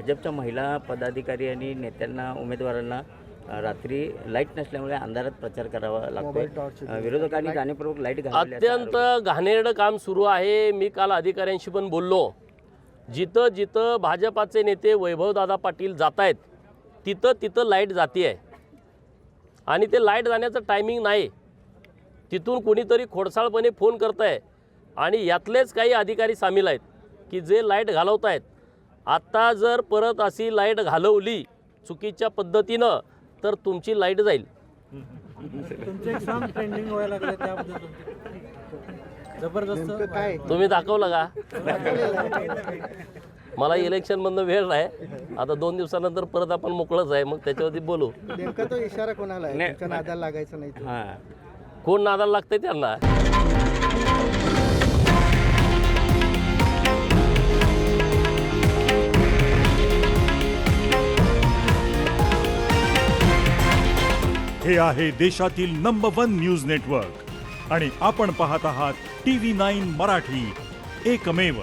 भाजपच्या महिला पदाधिकारी आणि नेत्यांना उमेदवारांना रात्री लाईट नसल्यामुळे अंधारात प्रचार करावा लागतो। विरोधकांनी जाणीवपूर्वक लाईट घालवली अत्यंत घाणेरडं काम सुरू आहे। मी काल अधिकाऱ्यांशी पण बोललो, जिथं जिथं भाजपाचे नेते वैभवदादा पाटील जात आहेत तिथं तिथं लाईट जाती आहे आणि ते लाईट जाण्याचं टायमिंग नाही। तिथून कुणीतरी खोडसाळपणे फोन करत आहे आणि यातलेच काही अधिकारी सामील आहेत की जे लाईट घालवत आहेत। आत्ता जर परत अशी लाईट घालवली चुकीच्या पद्धतीनं तर तुमची लाईट जाईल। तुमचे एक्झाम ट्रेंडिंग व्हायला लागले त्याबद्दल जबरदस्त काय तुम्ही दाखवलं का? मला इलेक्शनमधनं वेळ नाही, आता 2 दिवसानंतर परत आपण मोकळंच आहे, मग त्याच्यावरती बोलू। नेमका तो इशारा कोणाला आहे? तुमच्या नादाला लागायचं नाही तो. हां, कोण नादाला लागतंय त्यांना। हे आहे देशातील नंबर 1 न्यूज नेटवर्क आणि आपण पाहत आहात TV9 मराठी, एकमेव।